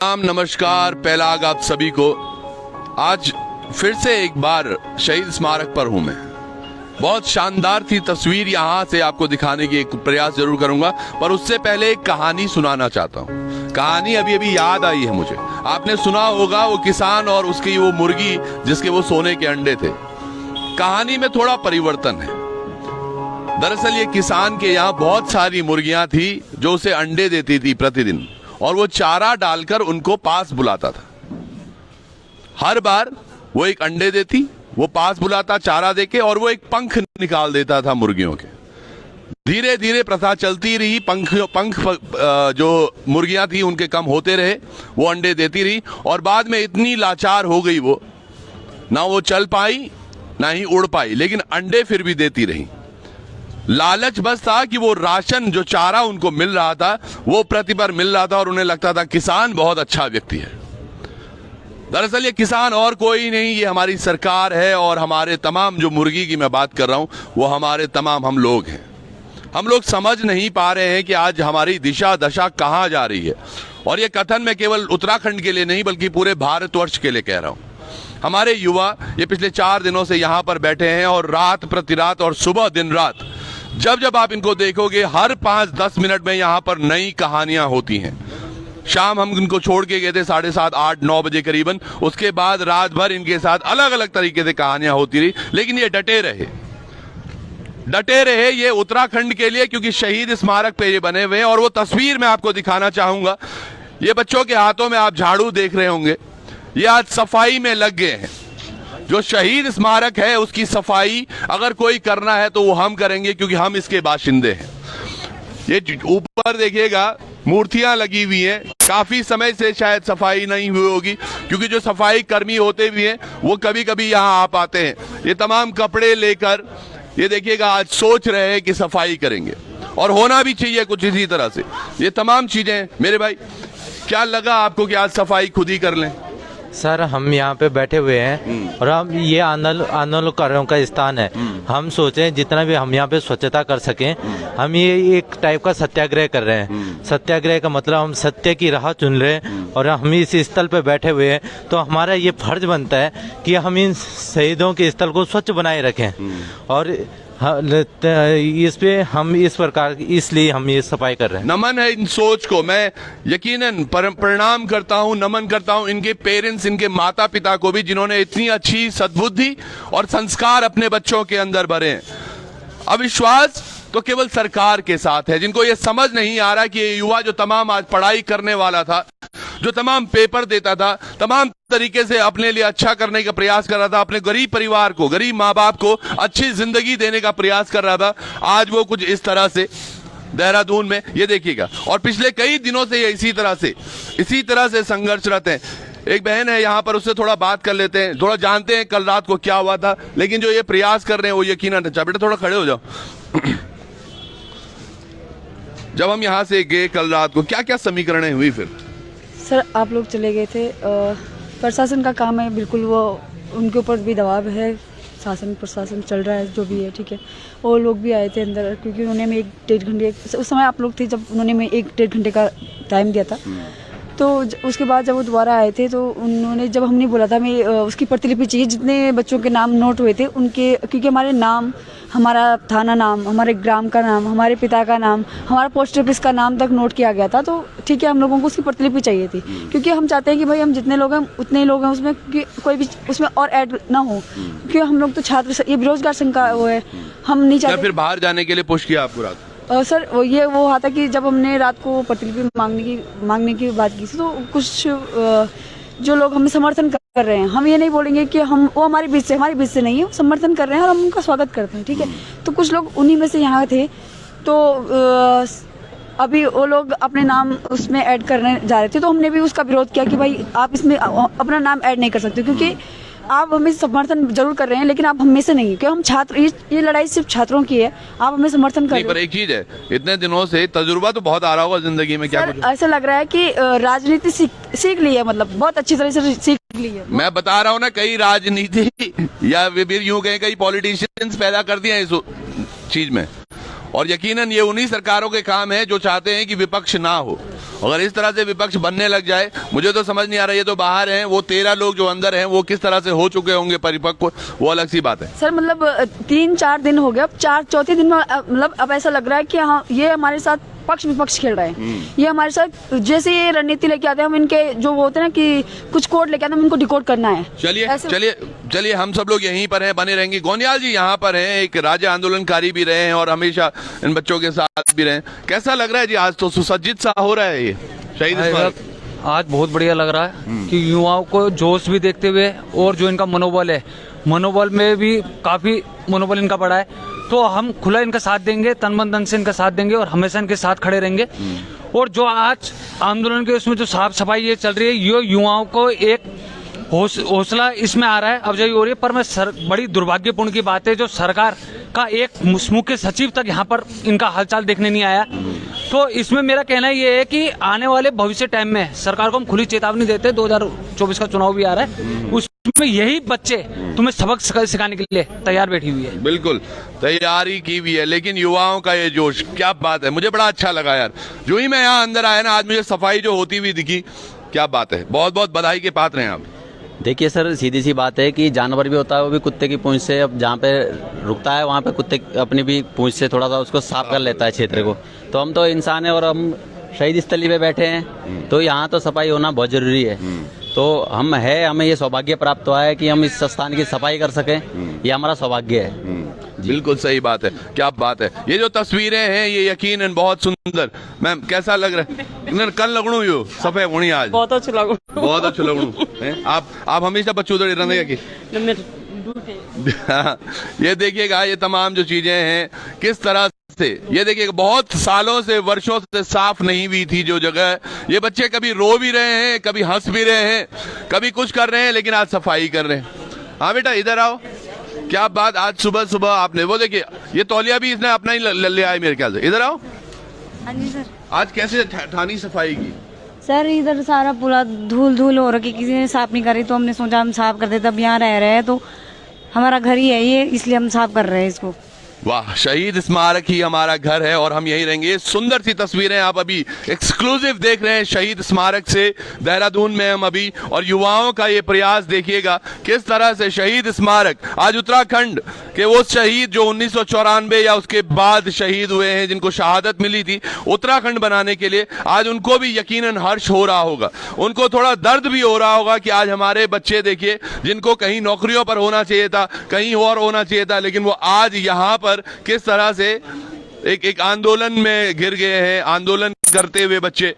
सलाम नमस्कार पहलाग आप सभी को। आज फिर से एक बार शहीद स्मारक पर हूं मैं। बहुत शानदार थी तस्वीर, यहां से आपको दिखाने की एक प्रयास जरूर करूंगा, पर उससे पहले एक कहानी सुनाना चाहता हूं। कहानी अभी अभी याद आई है मुझे। आपने सुना होगा वो किसान और उसकी वो मुर्गी जिसके वो सोने के अंडे थे। कहानी में थोड़ा परिवर्तन है। दरअसल ये किसान के यहाँ बहुत सारी मुर्गियां थी जो उसे अंडे देती थी प्रतिदिन, और वो चारा डालकर उनको पास बुलाता था। हर बार वो एक अंडे देती, वो पास बुलाता चारा देके, और वो एक पंख निकाल देता था मुर्गियों के। धीरे धीरे प्रथा चलती रही, पंख जो मुर्गियां थी उनके कम होते रहे, वो अंडे देती रही, और बाद में इतनी लाचार हो गई वो, ना वो चल पाई ना ही उड़ पाई, लेकिन अंडे फिर भी देती रही। लालच बस था कि वो राशन जो चारा उनको मिल रहा था वो प्रतिभर मिल रहा था, और उन्हें लगता था किसान बहुत अच्छा व्यक्ति है। दरअसल ये किसान और कोई नहीं, ये हमारी सरकार है, और हमारे तमाम जो मुर्गी की मैं बात कर रहा हूं वो हमारे तमाम हम लोग हैं। हम लोग समझ नहीं पा रहे हैं कि आज हमारी दिशा दशा कहां जा रही है। और ये कथन मैं केवल उत्तराखंड के लिए नहीं बल्कि पूरे भारतवर्ष के लिए कह रहा हूं। हमारे युवा ये पिछले 4 दिनों से यहां पर बैठे हैं, और रात प्रति रात और सुबह दिन रात जब जब आप इनको देखोगे हर 5-10 मिनट में यहां पर नई कहानियां होती हैं। शाम हम इनको छोड़ के गए थे 7:30, 8, 9 बजे करीबन। उसके बाद रात भर इनके साथ अलग अलग तरीके से कहानियां होती रही, लेकिन ये डटे रहे ये उत्तराखंड के लिए, क्योंकि शहीद स्मारक पे ये बने हुए हैं। और वो तस्वीर मैं आपको दिखाना चाहूंगा। ये बच्चों के हाथों में आप झाड़ू देख रहे होंगे, ये आज सफाई में लग गए हैं। जो शहीद स्मारक है उसकी सफाई अगर कोई करना है तो वो हम करेंगे, क्योंकि हम इसके बाशिंदे हैं। ये ऊपर देखिएगा मूर्तियां लगी हुई हैं, काफी समय से शायद सफाई नहीं हुई होगी, क्योंकि जो सफाई कर्मी होते भी हैं वो कभी कभी यहाँ आ पाते हैं। ये तमाम कपड़े लेकर ये देखिएगा आज सोच रहे हैं कि सफाई करेंगे, और होना भी चाहिए कुछ इसी तरह से। ये तमाम चीजें मेरे भाई, क्या लगा आपको कि आज सफाई खुद ही कर लें? सर हम यहाँ पे बैठे हुए हैं और हम ये आंदोलनकारियों का स्थान है। हम सोचें जितना भी हम यहाँ पे स्वच्छता कर सकें, हम ये एक टाइप का सत्याग्रह कर रहे हैं। सत्याग्रह का मतलब हम सत्य की राह चुन रहे हैं, और हम इस स्थल पे बैठे हुए हैं तो हमारा ये फर्ज बनता है कि हम इन शहीदों के स्थल को स्वच्छ बनाए रखें। और इस पे हम इस प्रकार, इसलिए हम ये सफाई कर रहे हैं। नमन है इन सोच को, मैं यकीनन प्रणाम करता हूं, नमन करता हूं इनके पेरेंट्स, इनके माता पिता को भी, जिन्होंने इतनी अच्छी सद्बुद्धि और संस्कार अपने बच्चों के अंदर भरे हैं। अविश्वास तो केवल सरकार के साथ है, जिनको ये समझ नहीं आ रहा कि ये युवा जो तमाम आज पढ़ाई करने वाला था, जो तमाम पेपर देता था, तमाम तरीके से अपने लिए अच्छा करने का प्रयास कर रहा था, अपने गरीब परिवार को, गरीब माँ बाप को अच्छी जिंदगी देने का प्रयास कर रहा था, आज वो कुछ इस तरह से देहरादून में ये देखिएगा। और पिछले कई दिनों से ये इसी तरह से संघर्षरत है। एक बहन है यहाँ पर, उससे थोड़ा बात कर लेते हैं, थोड़ा जानते हैं कल रात को क्या हुआ था। लेकिन जो ये प्रयास कर रहे हैं वो यकीनन अच्छा। बेटा थोड़ा खड़े हो जाओ। जब हम यहाँ से गए कल रात को, क्या क्या समीकरणें हुई फिर? सर आप लोग चले गए थे, प्रशासन का काम है, बिल्कुल वो उनके ऊपर भी दबाव है, शासन प्रशासन चल रहा है जो भी है, ठीक है। वो लोग भी आए थे अंदर, क्योंकि उन्होंने हमें 1-1.5 घंटे, उस समय आप लोग थे जब उन्होंने हमें 1-1.5 घंटे का टाइम दिया था। तो उसके बाद जब वो दोबारा आए थे तो उन्होंने, जब हमने बोला था हमें उसकी प्रतिलिपि चाहिए, जितने बच्चों के नाम नोट हुए थे उनके, क्योंकि हमारे नाम, हमारा थाना नाम, हमारे ग्राम का नाम, हमारे पिता का नाम, हमारा पोस्ट ऑफिस का नाम तक नोट किया गया था। तो ठीक है, हम लोगों को उसकी प्रतिलिपि चाहिए थी, क्योंकि हम चाहते हैं कि भाई हम जितने लोग हैं उतने ही लोग हैं उसमें, क्योंकि कोई भी उसमें और ऐड ना हो, क्योंकि हम लोग तो छात्र, ये बेरोजगार संघ का वो है, हम नहीं चाहते। फिर बाहर जाने के लिए पुश किया आपको रात? सर वो हुआ था कि जब हमने रात को प्रतिलिपि मांगने की बात की थी, तो कुछ जो लोग हमें समर्थन कर रहे हैं, हम ये नहीं बोलेंगे कि वो हमारे बीच से नहीं है, वो समर्थन कर रहे हैं और हम उनका स्वागत करते हैं, ठीक है। तो कुछ लोग उन्हीं में से यहाँ थे, तो अभी वो लोग अपने नाम उसमें ऐड करने जा रहे थे, तो हमने भी उसका विरोध किया कि भाई आप इसमें अपना नाम ऐड नहीं कर सकते, क्योंकि आप हमें समर्थन जरूर कर रहे हैं लेकिन आप हमें से नहीं, क्योंकि हम छात्र, ये लड़ाई सिर्फ छात्रों की है, आप हमें समर्थन कर रहे हैं। पर एक चीज है, इतने दिनों से तजुर्बा तो बहुत आ रहा होगा जिंदगी में, क्या कुछ ऐसा लग रहा है कि राजनीति सीख ली है, मतलब बहुत अच्छी तरह से सीख ली है। मैं बता रहा हूँ ना, कई राजनीति या यूं कहें कई पॉलिटिशियंस पैदा कर दिए इस चीज में, और यकीनन ये उन्हीं सरकारों के काम है जो चाहते हैं कि विपक्ष ना हो। अगर इस तरह से विपक्ष बनने लग जाए, मुझे तो समझ नहीं आ रहा, ये तो बाहर हैं, वो 13 लोग जो अंदर हैं वो किस तरह से हो चुके होंगे परिपक्व, वो अलग सी बात है। सर मतलब 3-4 दिन हो गया, अब चौथे दिन में मतलब अब ऐसा लग रहा है कि हाँ ये हमारे साथ पक्ष विपक्ष खेल रहे हैं। ये हमारे साथ जैसे ये रणनीति लेके आते हैं, हम इनके जो वो होते हैं ना कि कुछ कोड लेके आते हैं, हम इनको डिकोड करना है। चलिए हम सब लोग यहीं पर हैं, बने रहेंगे। गोंदियाल जी यहाँ पर हैं, एक राज्य आंदोलनकारी भी रहे हैं और हमेशा इन बच्चों के साथ भी रहे। कैसा लग रहा है जी, आज तो सुसज्जित सा हो रहा है ये शहीद स्मारक? आज बहुत बढ़िया लग रहा है कि युवाओं को जोश भी देखते हुए और जो इनका मनोबल है, मनोबल में भी काफी मनोबल इनका बढ़ा है। तो हम खुला इनका साथ देंगे, तन मन धन से इनका साथ देंगे और हमेशा इनके साथ खड़े रहेंगे। और जो आज आंदोलन के उसमें जो साफ सफाई ये चल रही है, ये युवाओं को एक हौसला इसमें आ रहा है, अफजाई हो रही है। पर मैं बड़ी दुर्भाग्यपूर्ण की बात है जो सरकार का एक मुख्य सचिव तक यहाँ पर इनका हालचाल देखने नहीं आया। तो इसमें मेरा कहना ये है कि आने वाले भविष्य टाइम में सरकार को हम खुली चेतावनी देते हैं, 2024 का चुनाव भी आ रहा है, उसमें यही बच्चे तुम्हें सबक सिखाने के लिए तैयार बैठी हुई है। बिल्कुल तैयारी की हुई है, लेकिन युवाओं का ये जोश, क्या बात है, मुझे बड़ा अच्छा लगा यार। जो ही मैं यहाँ अंदर आया ना, आज मुझे सफाई जो होती हुई दिखी, क्या बात है, बहुत बहुत बधाई के पात्र हैं आप। देखिए सर, सीधी सी बात है कि जानवर भी होता है, वो भी कुत्ते की पूंछ से, अब जहाँ पे रुकता है वहाँ पे कुत्ते अपनी भी पूंछ से थोड़ा सा उसको साफ कर लेता है क्षेत्र को। तो हम तो इंसान है और हम शहीद स्थली पे बैठे हैं, तो यहाँ तो सफाई होना बहुत जरूरी है। तो हमें ये सौभाग्य प्राप्त हुआ है कि हम इस स्थान की सफाई कर सकें, ये हमारा सौभाग्य है। बिल्कुल सही बात है, क्या बात है। ये जो तस्वीरें हैं ये यकीनन बहुत सुंदर। मैम कैसा लग रहा है? कल लगणू यो सफे होनी आज बहुत अच्छा लगू, बहुत अच्छा लगणू। आप हमेशा बच्चों तो रहने की ये देखिएगा, ये तमाम जो चीजें हैं किस तरह से, ये देखिएगा बहुत सालों से, वर्षों से साफ नहीं हुई थी जो जगह। ये बच्चे कभी रो भी रहे हैं, कभी हंस भी रहे हैं, कभी कुछ कर रहे हैं, लेकिन आज सफाई कर रहे हैं। हाँ बेटा इधर आओ, क्या बात, आज सुबह सुबह आपने वो देखिए, ये तौलिया भी इसने अपना ही ले आए मेरे ख्याल से। इधर आओ। हाँ जी सर। आज कैसे ठानी सफाई की? सर इधर सारा पूरा धूल हो रखी, किसी ने साफ नहीं करी, तो हमने सोचा हम साफ कर देते। अब यहाँ रह रहे हैं तो हमारा घर ही है ये, इसलिए हम साफ कर रहे हैं इसको। वाह, शहीद स्मारक ही हमारा घर है और हम यहीं रहेंगे। सुंदर सी तस्वीरें आप अभी एक्सक्लूसिव देख रहे हैं शहीद स्मारक से, देहरादून में हम अभी, और युवाओं का ये प्रयास देखिएगा किस तरह से शहीद स्मारक आज उत्तराखंड के वो शहीद जो 1994 या उसके बाद शहीद हुए हैं, जिनको शहादत मिली थी, उत्तराखंड बनाने के लिए, आज उनको भी यकीनन हर्ष हो रहा होगा, उनको थोड़ा दर्द भी हो रहा होगा कि आज हमारे बच्चे देखिए, जिनको कहीं नौकरियों पर होना चाहिए था, कहीं और होना चाहिए था, लेकिन वो आज यहाँ पर किस तरह से एक आंदोलन में घिर गए हैं, आंदोलन करते हुए बच्चे।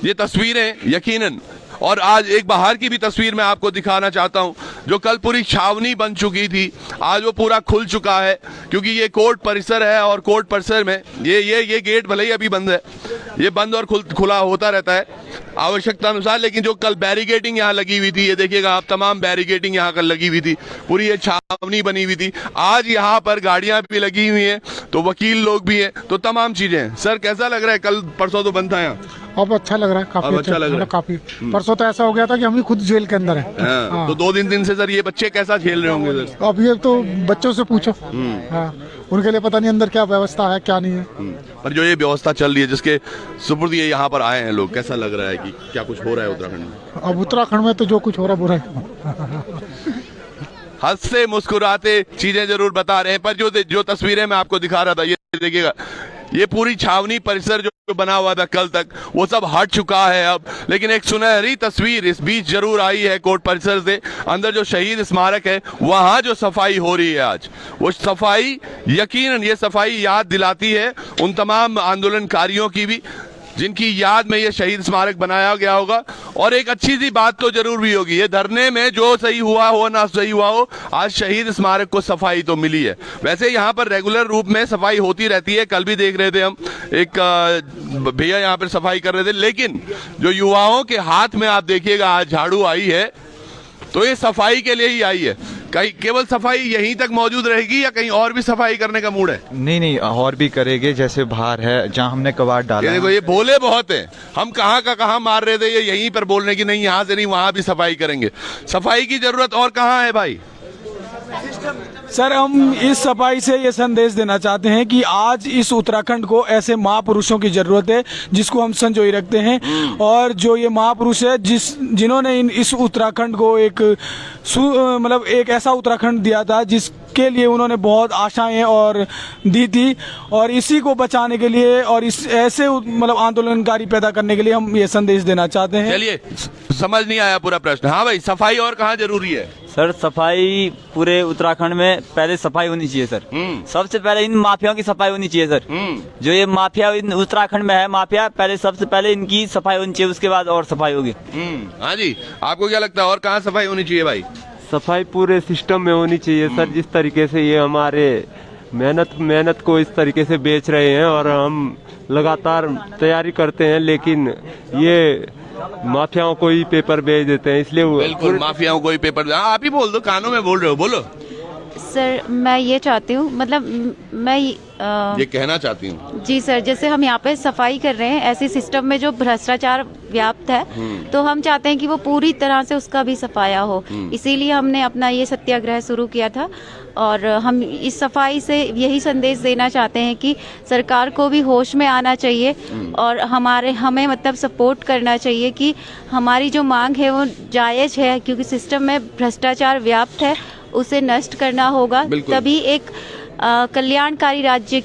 ये तस्वीरें यकीनन, और आज एक बाहर की भी तस्वीर मैं आपको दिखाना चाहता हूं, जो कल पूरी छावनी बन चुकी थी, आज वो पूरा खुल चुका है, क्योंकि ये कोर्ट परिसर है और कोर्ट परिसर में ये गेट भले ही अभी बंद है, ये बंद और खुला होता रहता है आवश्यकता अनुसार, लेकिन जो कल बैरिकेडिंग यहाँ लगी हुई थी, ये देखिएगा आप, तमाम बैरिकेडिंग यहाँ कल लगी हुई थी, पूरी ये छावनी बनी हुई थी। आज यहाँ पर गाड़ियां भी लगी हुई हैं, तो वकील लोग भी हैं, तो तमाम चीजें हैं। सर कैसा लग रहा है? कल परसों तो बंद था यहाँ, अब अच्छा लग रहा है, काफी अच्छा लग रहा है, काफी। परसों तो ऐसा हो गया था कि हम ही खुद जेल के अंदर हैं। हाँ। तो 2 दिन से सर ये बच्चे कैसा झेल रहे होंगे सर? अब ये तो बच्चों से पूछो, हाँ, उनके लिए पता नहीं अंदर क्या व्यवस्था है क्या नहीं है। पर जो ये व्यवस्था चल रही है, जिसके सुपुर्द ये यहाँ पर आए हैं लोग, कैसा लग रहा है कि क्या कुछ हो रहा है उत्तराखंड में? अब उत्तराखंड में तो जो कुछ हो रहा है बुरा है। हंसते मुस्कुराते चीजें जरूर बता रहे हैं, पर जो तस्वीरें मैं आपको दिखा रहा था, ये देखिएगा, ये पूरी छावनी परिसर जो बना हुआ था कल तक, वो सब हट चुका है अब, लेकिन एक सुनहरी तस्वीर इस बीच जरूर आई है कोर्ट परिसर से। अंदर जो शहीद स्मारक है, वहां जो सफाई हो रही है आज, वो सफाई यकीनन ये सफाई याद दिलाती है उन तमाम आंदोलनकारियों की भी, जिनकी याद में ये शहीद स्मारक बनाया गया होगा। और एक अच्छी सी बात तो जरूर भी होगी, ये धरने में जो सही हुआ हो ना सही हुआ हो, आज शहीद स्मारक को सफाई तो मिली है। वैसे यहाँ पर रेगुलर रूप में सफाई होती रहती है, कल भी देख रहे थे हम, एक भैया यहाँ पर सफाई कर रहे थे, लेकिन जो युवाओं के हाथ में आप देखिएगा आज झाड़ू आई है, तो ये सफाई के लिए ही आई है। कहीं केवल सफाई यहीं तक मौजूद रहेगी या कहीं और भी सफाई करने का मूड है? नहीं, और भी करेंगे, जैसे बाहर है जहां हमने कबाड़ डाला। देखो ये बोले बहुत हैं, हम कहाँ का कहाँ मार रहे थे, ये यहीं पर बोलने की नहीं, यहाँ से नहीं वहां भी सफाई करेंगे। सफाई की जरूरत और कहाँ है भाई? सर हम इस सफाई से ये संदेश देना चाहते हैं कि आज इस उत्तराखंड को ऐसे महापुरुषों की जरूरत है जिसको हम संजोए रखते हैं, और जो ये महापुरुष है जिन्होंने इस उत्तराखंड को एक मतलब एक ऐसा उत्तराखंड दिया था जिसके लिए उन्होंने बहुत आशाएं और दी थी, और इसी को बचाने के लिए और इस ऐसे मतलब आंदोलनकारी पैदा करने के लिए हम ये संदेश देना चाहते हैं। चलिए, समझ नहीं आया पूरा प्रश्न। हाँ भाई, सफाई और कहाँ जरूरी है? सर सफाई पूरे उत्तराखंड में पहले सफाई होनी चाहिए सर। सबसे पहले इन माफियाओं की सफाई होनी चाहिए सर। जो ये माफिया उत्तराखंड में है, माफिया पहले सबसे पहले इनकी सफाई होनी चाहिए, उसके बाद और सफाई होगी। हाँ जी, आपको क्या लगता है और कहाँ सफाई होनी चाहिए भाई? सफाई पूरे सिस्टम में होनी चाहिए सर। जिस तरीके से ये हमारे मेहनत को इस तरीके से बेच रहे हैं और हम लगातार तैयारी करते हैं, लेकिन ये माफियाओं को ही पेपर भेज देते हैं, इसलिए बिल्कुल माफियाओं को ही पेपर। आप ही बोल दो, कानों में बोल रहे हो, बोलो। सर मैं ये चाहती हूँ, मतलब मैं ये कहना चाहती हूँ जी सर, जैसे हम यहाँ पे सफाई कर रहे हैं, ऐसे सिस्टम में जो भ्रष्टाचार व्याप्त है, तो हम चाहते हैं कि वो पूरी तरह से उसका भी सफाया हो। इसीलिए हमने अपना ये सत्याग्रह शुरू किया था, और हम इस सफाई से यही संदेश देना चाहते हैं कि सरकार को भी होश में आना चाहिए और हमें मतलब सपोर्ट करना चाहिए कि हमारी जो मांग है वो जायज़ है, क्योंकि सिस्टम में भ्रष्टाचार व्याप्त है, उसे नष्ट करना होगा, तभी एक कल्याणकारी राज्य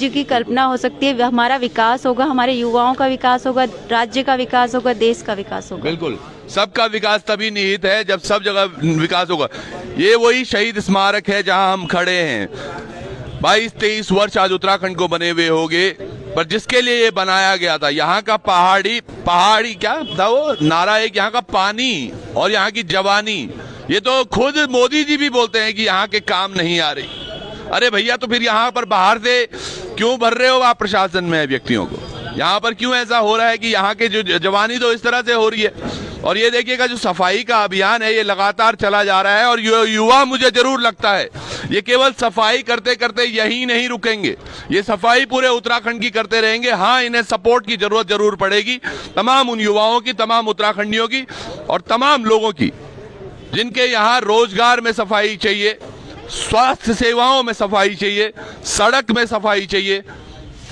की कल्पना हो सकती है। हमारा विकास होगा, हमारे युवाओं का विकास होगा, राज्य का विकास होगा, देश का विकास होगा। बिल्कुल, सबका विकास तभी निहित है जब सब जगह विकास होगा। ये वही शहीद स्मारक है जहां हम खड़े हैं। 22-23 वर्ष आज उत्तराखंड को बने हुए होंगे, पर जिसके लिए ये बनाया गया था, यहाँ का पहाड़ी क्या था वो नारा, एक यहाँ का पानी और यहाँ की जवानी, ये तो खुद मोदी जी भी बोलते हैं कि यहाँ के काम नहीं आ रही। अरे भैया, तो फिर यहाँ पर बाहर से क्यों भर रहे हो आप प्रशासन में व्यक्तियों को? यहाँ पर क्यों ऐसा हो रहा है कि यहाँ के जो जवानी तो इस तरह से हो रही है। और ये देखिएगा, जो सफाई का अभियान है ये लगातार चला जा रहा है, और युवा मुझे जरूर लगता है ये केवल सफाई करते करते यही नहीं रुकेंगे, ये सफाई पूरे उत्तराखंड की करते रहेंगे। हाँ, इन्हें सपोर्ट की जरूरत जरूर पड़ेगी, तमाम उन युवाओं की, तमाम उत्तराखंडियों की और तमाम लोगों की जिनके यहाँ रोजगार में सफाई चाहिए, स्वास्थ्य सेवाओं में सफाई चाहिए, सड़क में सफाई चाहिए,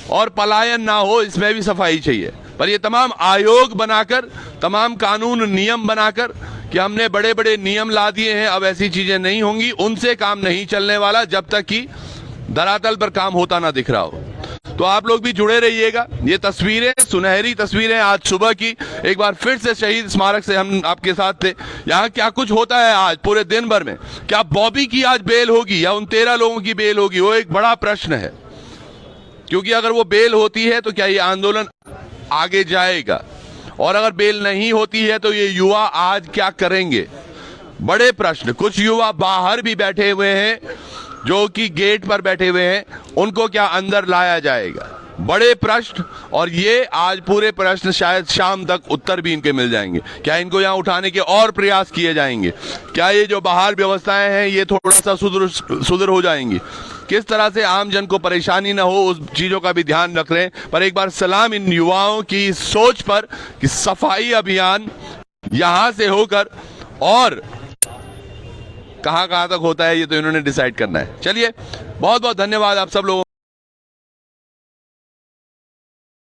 और पलायन ना हो इसमें भी सफाई चाहिए। पर ये तमाम आयोग बनाकर, तमाम कानून नियम बनाकर कि हमने बड़े बड़े नियम ला दिए हैं, अब ऐसी चीजें नहीं होंगी, उनसे काम नहीं चलने वाला जब तक कि धरातल पर काम होता ना दिख रहा हो। तो आप लोग भी जुड़े रहिएगा। ये तस्वीरें, सुनहरी तस्वीरें आज सुबह की, एक बार फिर से शहीद स्मारक से हम आपके साथ थे। यहाँ क्या कुछ होता है आज पूरे दिन भर में, क्या बॉबी की आज बेल होगी या उन 13 लोगों की बेल होगी, वो एक बड़ा प्रश्न है। क्योंकि अगर वो बेल होती है तो क्या ये आंदोलन आगे जाएगा, और अगर बेल नहीं होती है तो ये युवा आज क्या करेंगे, बड़े प्रश्न। कुछ युवा बाहर भी बैठे हुए हैं, जो कि गेट पर बैठे हुए हैं, उनको क्या अंदर लाया जाएगा, बड़े प्रश्न। और ये आज पूरे प्रश्न शायद शाम तक उत्तर भी इनके मिल जाएंगे। क्या इनको यहाँ उठाने के और प्रयास किए जाएंगे? क्या ये जो बाहर व्यवस्थाएं हैं ये थोड़ा सा सुधर हो जाएंगी? किस तरह से आम जन को परेशानी ना हो, उस चीजों का भी ध्यान रख रहे हैं। पर एक बार सलाम इन युवाओं की सोच पर कि सफाई अभियान यहां से होकर और कहां तक होता है, ये तो इन्होंने डिसाइड करना है। चलिए, बहुत बहुत धन्यवाद आप सब लोगों